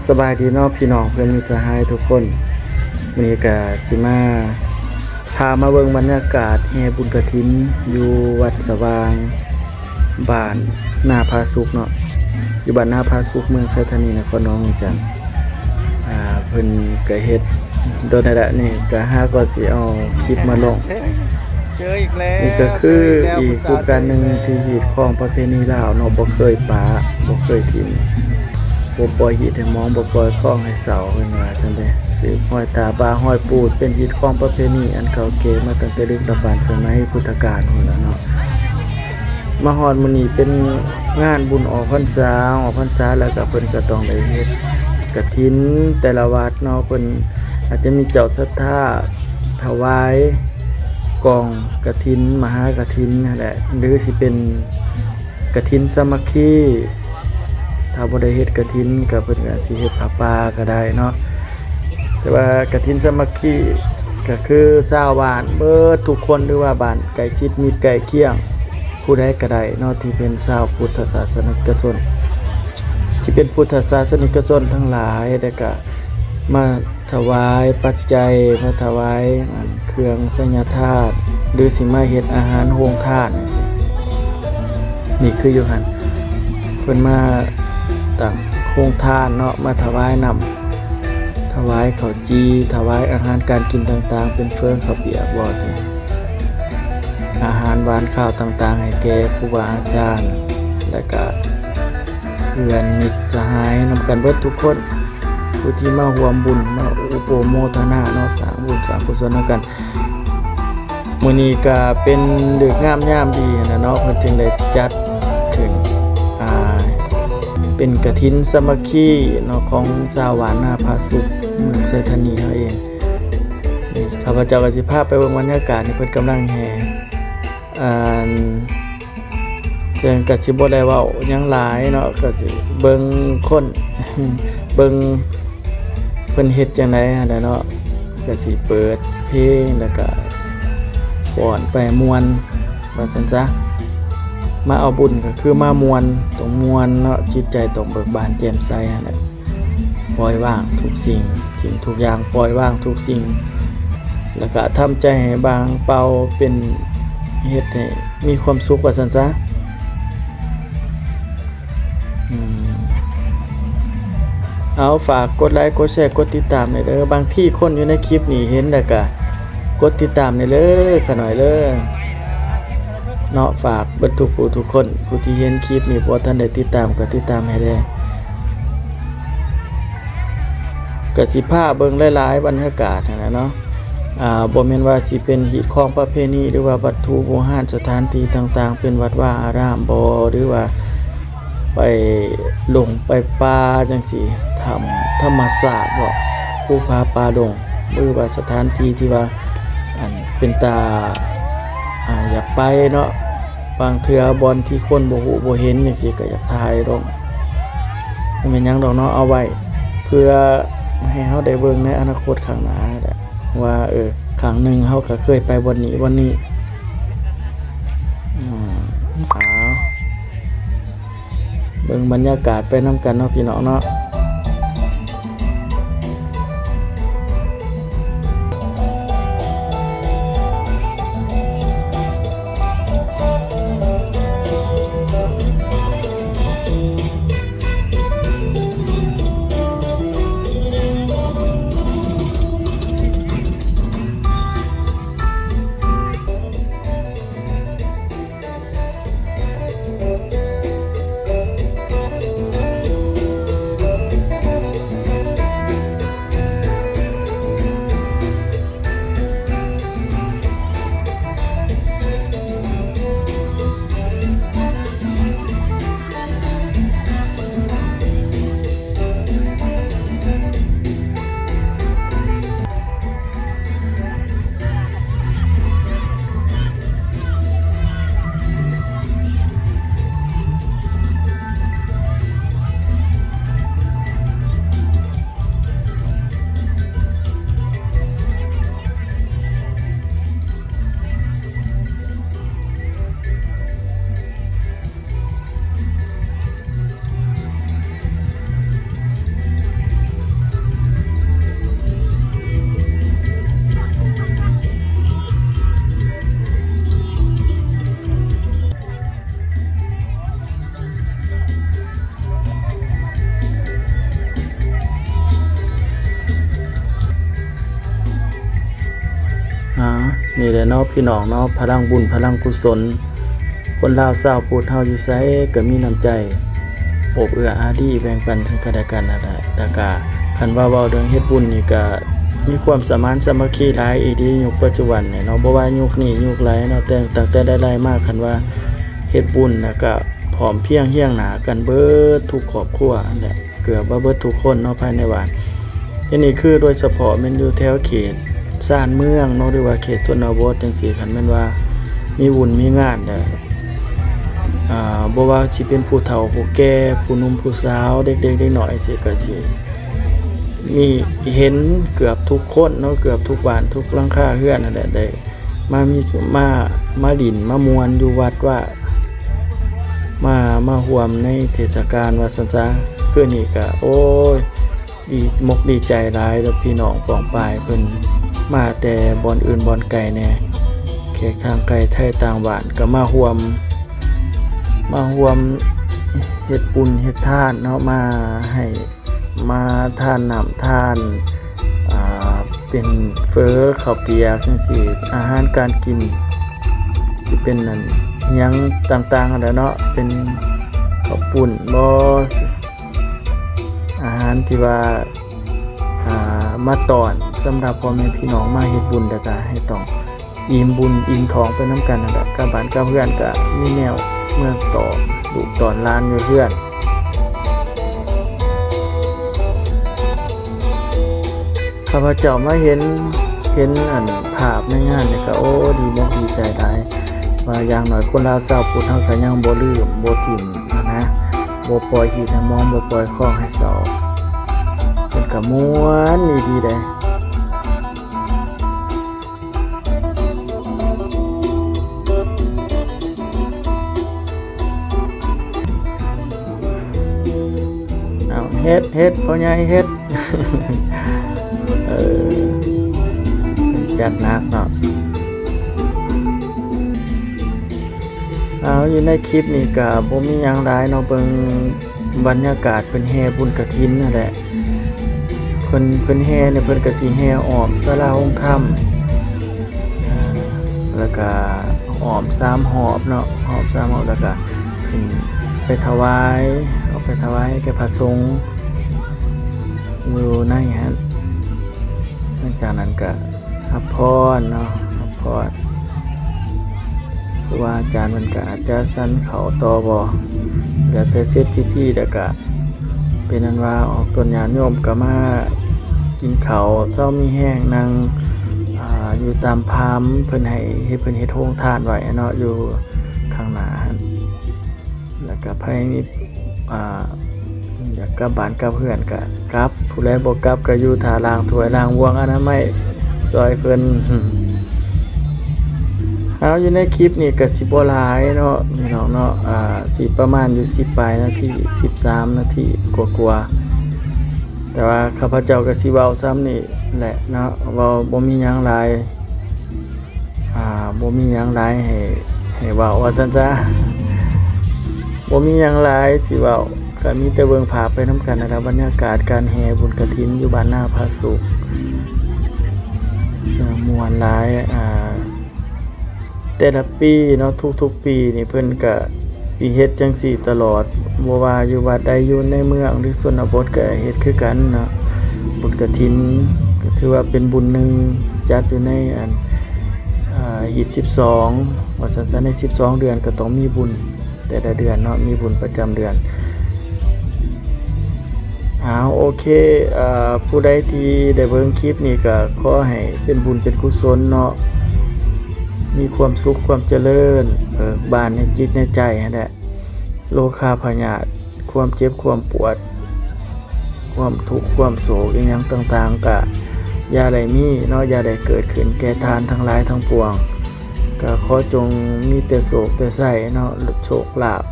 สบายดีเนาะพี่น้องเพื่อนมิตรสหายทุกคนมื้อนี้ก็สิมาพามาเบิ่งบรรยากาศแห่บุญกฐินอยู่วัดสว่างบ้านนาพาสุกเนาะอยู่บ้านนาพาสุกเมืองไชยธานีนครหลวงเวียงจันทน์เพิ่นก็เฮ็ดโดยนั่นแหละนี่ก็หาก็สิเอาคลิปมาลงเจออีกแล้วนี่ก็คืออีกรูปการหนึ่งที่ฮีตของประเพณีลาวเนาะบ่เคยปาบ่เคยทิ้งบ่ปล่อยฮีตให้มองบ่ปล่อยคล้องให้เสาเพิ่นว่าจังได๋สืบห้อยตาบาห้อยปูดเป็นฮีตของประเพณีอันเก่าแก่มาตั้งแต่ดึกดำบรรพ์สมัยพุทธกาลพุ่นล่ะเนาะมาฮอดมื้อนี้เป็นงานบุญออกพรรษาแล้วก็เพิ่นก็ต้องได้เฮ็ดกฐินแต่ละวัดเนาะเพิ่นอาจจะมีเจ้าศรัทธาถวายกองกฐินมหากฐินนั่นแหละหรือสิเป็นกฐินสามัคคีถ้าบ่ได้เฮ็ดกฐินก็เพิ่นก็สิเฮ็ดผ้าป่าก็ได้เนาะแต่ว่ากฐินสามัคคีก็คือชาวบ้านเบิดทุกคนหรือว่าบ้านใกล้ชิดมิตรใกล้เคียงผู้ใดก็ได้เนาะที่เป็นชาวพุทธศาสนิกชนที่เป็นพุทธศาสนิกชนทั้งหลายได้ก็มาถวายปัจจัยมาถวายเครื่องสัญญธาตุหรือสิมาเฮ็ดอาหารโรงทานนี่คืออยู่หั่นเพิ่นมาตั้งโรงทานเนาะมาถวายนำถวายข้าวจีถวายอาหารการกินต่างๆเป็นเฟืองข้าวเปียกบ่สิอาหารหวานข้าวต่างๆให้แก่ครูบาอาจารย์และก็เพื่อนมิตรสหายนำกันเบิดทุกคนผู้ที่มาร่วมบุญมาอุปโมทนาเนาะสร้างบุญสร้างกุศลนำกันมื้อนี้ก็เป็นฤกษ์งามยามดีนะเนาะเพิ่นจึงได้จัดขึ้นเป็นกฐินสามัคคีเนาะของชาวบ้านนาพาสุกเมืองไชยธานีเฮาเองนี่ข้าพเจ้าก็สิพาไปเบิ่งบรรยากาศที่เพิ่นกำลังแห่เพิ่นก็สิบ่ได้เว้าหยังหลายเนาะก็สิเบิ่งคน เบิ่งเพิ่นเฮ็ดจังได๋หั่นน่ะเนาะก็สิเปิดเพลงแล้วก็ฟ้อนไปม่วนว่าซั่นซะมาเอาบุญก็คือมามวนต้องม่วนเนาะจิตใจต้องเบิกบานแจ่มใสหั่นน่ะปล่อยวางทุกสิ่งทุกอย่างปล่อยวางทุกสิ่งแล้วก็ทำใจให้บางเบาเป็นเฮ็ดให้มีความสุขว่าซั่นซะเอาฝากกดไลค์กดแชร์กดติดตามหน่อยเด้อบางที่คนอยู่ในคลิปนี่เห็นแล้วก็กดติดตามหน่อยเลยขะหน่อยเลยเนาะฝากเบิดทุกผู้ทุกคนผู้ที่เห็นคลิปนี้บ่ทันได้ติดตามก็ติดตามให้ได้ก็สิพาเบิ่งหลายๆบรรยากาศนั่นน่ะเนาะบ่แม่นว่าสิเป็นฮีตของประเพณีหรือว่าวัตถุโบราณสถานที่ต่างๆเป็นวัดว่าอารามบ่หรือว่าไปลงไปป่าจังซี่ธรรมศาสตร์บ่ภูผาป่าดงหรือว่าสถานที่ที่ว่าเป็นตาอยากไปเนาะบางเทื่อบอนที่คนบ่ฮู้บ่เห็นจังซี่ก็อยากถ่ายลงบ่แม่นหยังดอกเนาะเอาไว้เพื่อให้เฮาได้เบิ่งในอนาคตข้างหน้าว่าครั้งหนึ่งเฮาก็เคยไปวันนี้เบิ่งบรรยากาศไปนำกันเนาะพี่น้องเนาะ แหละเนาะพี่น้องเนาะพลังบุญพลังกุศลคนลาวชาวพุทธเฮาอยู่ไสก็มีน้ำใจอบเอื้ออารีแบ่งปันซึ่งกันและกันนั่นแหละแล้วก็คันว่าเว้าเรื่องเฮ็ดบุญนี่ก็มีความสมานสามัคคีหลายอีดียุคปัจจุบันเนี่ยเนาะบ่ว่ายุคนี้ยุคไหลเนาะแต่ตั้งแต่ได้ๆมาคันว่าเฮ็ดบุญแล้วก็พร้อมเพรียงเฮียงหน้ากันเบิดทุกครอบครัวนั่นแหละเกือบว่าเบิดทุกคนเนาะภายในบ้านอันนี้คือโดยเฉพาะแม่นอยู่แถวเขตซ่านเมืองเนาะหรือว่าเขตชนบทจังซี่คันแม่นว่ามีบุญมีงานได้บ่ว่าสิเป็นผู้เฒ่าผู้แก่ผู้หนุ่มผู้สาวเด็กๆเด็กน้อยสิก็สิมีเห็นเกือบทุกคนเนาะเกือบทุกบ้านทุกหลังคาเรือนนั่นแหละได้มาดินมามวนอยู่วัดว่ามาร่วมในเทศกาลว่าซั่นซะคือนี่ก็โอ้ยดีใจหลายแล้วพี่น้องป้องปายเพิ่นมาแต่บ่อนอื่นบ่อนไกลแน่แขกทางไกลไทยต่างบ้านก็มาร่วมเฮ็ดบุญเฮ็ดทานเนาะมาทานน้ำทานเป็นเฟอข้าวเปียกจังซี่อาหารการกินสิเป็นนั่นหยังต่างๆนั่นแหละเนาะเป็นข้าวปุ้นบ่อาหารที่ว่ามาตอนสำหรับพ่อแม่พี่น้องมาเฮ็ดบุญแล้วก็ให้ต้องอิ่มบุญอิ่มท้องไปนำกันนั่นแหละกับบ้านกับเพื่อนก็มีแนวเมื่อต่อลูกตอนหลานอยู่เพื่อนข้าพเจ้ามาเห็นอันภาพในงานนี่ก็โอ้ดีมากดีใจหลายว่าอย่างน้อยคนลาวชาวพุทธเฮาก็ยังบ่ลืมบ่ทิ้งนะบ่ปล่อยหินให้มองบ่ปล่อยของให้เศร้าเพิ่นก็ม่วนดีเด้เอาเฮ็ดพ่อใหญ่เฮ็ด จัดหนักเนาะเอาอยู่ในคลิปนี้ก็บ่มีหยังหลายเนาะเบิ่งบรรยากาศเพิ่นแห่บุญกฐินนั่นแหละเพิ่นแห่เนี่ยเพิ่นก็สิแห่อ้อมศาลาองค์ธรรมแล้วก็อ้อม3รอบเนาะอ้อม3รอบแล้วก็ขึ้นไปถวายเอาไปถวายแก่พระสงฆ์อยู่ในหั่นหลังจากนั้นก็รับพรเนาะรับพรครูบาอาจารย์มันก็อาจจะสั่นเขาต่อบ่เดี๋ยวแต่เสร็จพิธีแล้วก็เป็นนั้นว่าออกต้นญาติโยมก็มากินข้าวเช้ามีแห้งนั่งอยู่ตามพามเพิ่นให้เฮ็ดโรงทานไว้เนาะอยู่ข้างหน้าแล้วก็ไผมีอยากกลับบ้านกลับเพื่อนก็กลับผู้ใดบ่กลับก็อยู่ท่าล้างถ้วยล้างวงอนามัยซอยเพิ่นเอาอยู่ในคลิปนี่ก็สิบ่หลายเนาะพี่น้องเนาะสิประมาณอยู่10ปลายนาที13นาทีกว่าๆแต่ว่าข้าพเจ้าก็สิเว้าซ้ำนี่แหละเนาะเว้าบ่มีหยังหลายบ่มีหยังหลายให้เว้าว่าซั่นซะบ่มีหยังหลายสิเว้าก็มีแต่เบิ่งภาพไปนำกันนะครับบรรยากาศการแห่บุญกฐินอยู่บ้านนาพระสุขม่วนหลายแต่ละปีเนาะทุกๆปีนี่เพิ่นก็สิเฮ็ดจังซี่ตลอดบ่ว่าอยู่วัดใดอยู่ในเมืองหรือชนบทก็เฮ็ดคือกันเนาะบุญกฐินก็ถือว่าเป็นบุญหนึ่งจัดอยู่ในหีด12ว่าซั่นใน12เดือนก็ต้องมีบุญแต่ละเดือนเนาะมีบุญประจำเดือนโอเคผู้ใดที่ได้เบิ่งคลิปนี้ก็ขอให้เป็นบุญเป็นกุศลเนาะมีความสุขความเจริญบานในจิตในใจนั่นแหละโลคาพยาธิความเจ็บความปวดความทุกข์ความโศกอีหยังต่างๆก็อย่าได้มีเนาะอย่าได้เกิดขึ้นแก่ทานทั้งหลายทั้งปวงก็ขอจงมีแต่โศกแต่ไสเนาะโชคลาภ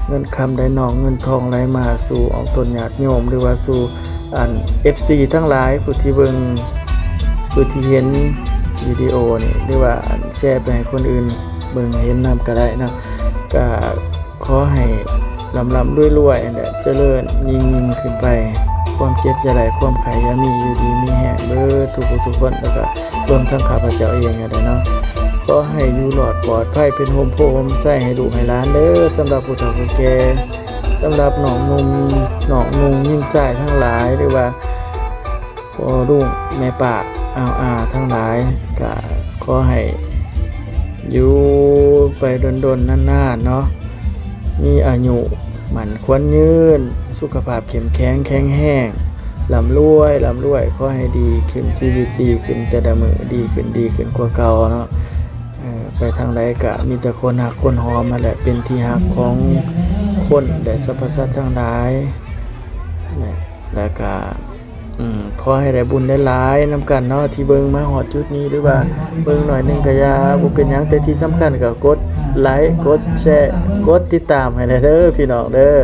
เงินคำได้นองเงินทองไหลมาสู่ออกตนญาติโยมหรือว่าสู่FC ทั้งหลายผู้ที่เบิ่งผู้ที่เห็นวิดีโอนี่หรือว่าแชร์ไปให้คนอื่นเบิ่งเห็นนำก็ได้นะก็ขอให้ลำรวยๆอันเด้อเจริญยิ่งขึ้นไปความเจ็บอย่าได้ความไข้อย่ามีอยู่ดีมีแห้งเด้อทุกคนแล้วก็ รวมทั้งข้าพเจ้าเองก็ได้เนาะก็ให้อยู่รอดปลอดภัยเป็นโฮมโพมใส่ให้ลูกให้หลานเด้อสำหรับผู้เฒ่าผู้แก่สำหรับน้องหนุ่มยิ่งชายทั้งหลายหรือว่าพ่อลุงแม่ป้าอาทั้งหลายก็ขอให้อยู่ไปดนๆนานๆเนาะมีอายุหมั่นควรยืนสุขภาพเข้มแข็งแข็งแรงร่ำรวยขอให้ดีขึ้นชีวิตดีขึ้นแต่ละมื้อดีขึ้นกว่าเก่าเนาะไปทางใดก็มีแต่คนฮักคนหอมมาแหละเป็นที่ฮักของคนและสรรพสัตว์ทั้งหลายแล้วก็ขอให้ได้บุญได้หลายนำกันเนาะที่เบิ่งมาฮอดจุดนี้หรือว่าเบิ่งหน่อยนึงก็อย่าบ่เป็นหยังแต่ที่สำคัญก็กดไลค์กดแชร์กดติดตามให้ได้เด้อพี่น้องเด้อ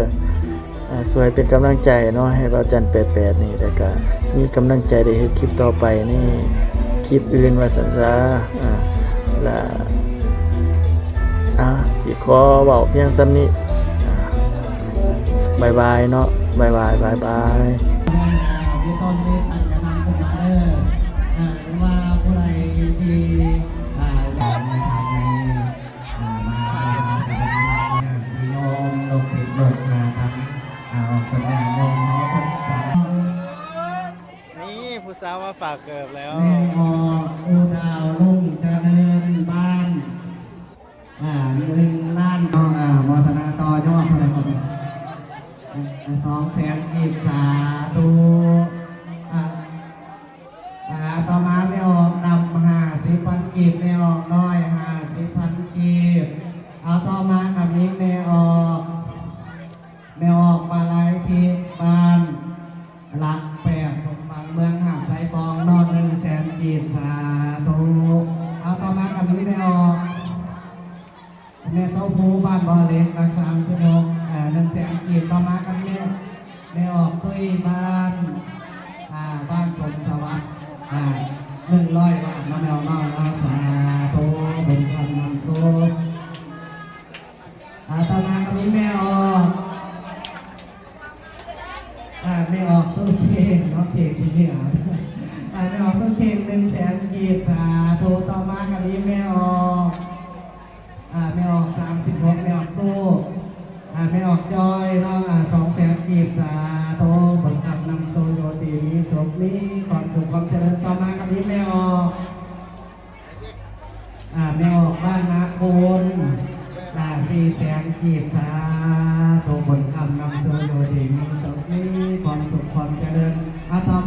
สวยเป็นกำลังใจเนาะให้เราจัน88นี่แล้วก็มีกำลังใจได้เฮ็ดคลิปต่อไปนี่คลิปอื่นว่าซั่นซะและสิขอเว้าเพียงส่ำนี้บ๊ายบายเนาะบ๊ายบายมีต้นเมตตันกระนำขึ้นมาเด้อหรือว่าผู้ใดที่อยากในทางในมาสวดมนต์มีโยมลูกศิษย์ลูกทั้งคนแม่โยมเนาะคนสา นี่ผู้สาวมาฝากเกิบแล้ว แม่ออกอุดาวลุ่งเจริญบ้าน1 ล้านมอธนาต่อยอดเท่าไหร่ครับ200,000กีบสาธุต่อมาไม่ออกดำ50,000กีบไม่ออกน้อย50,000กีบเอาต่อมากับนี้ไม่ออกมาไล่ที่บ้านรักแปดสมบัติเมืองหาดไซฟองนอน100,000กีบสาธุเอาต่อมากับนี้ไม่ออกแม่โต๊ะภูบ้านบ่อเล็กรัก36 100,000กีบต่อมากันไม่ออกตุ้ยบ้านสมสวัสดิ์100 บาทมาแมวน้อยสาธุบุญคำนำโซ่ต่อมากันนี้ไม่ออกตู้เค้กเนาะเค้กที่เหลือไม่ออกตู้เค้ก100,000กีบสาธุต่อมากันนี้ไม่ออก36ไม่ออกตู้ไม่ออกจอยเนาะ200,000กีบสาธุผลกรรมนำโซโยตีมีสุขนี้ความสุขความเจริญต่อมากันนี้ไม่ออกบ้านนาคุณ400,000กีบสาธุผลกรรมนำโซโยตีมีสุขนี้ความสุขความเจริญต่อ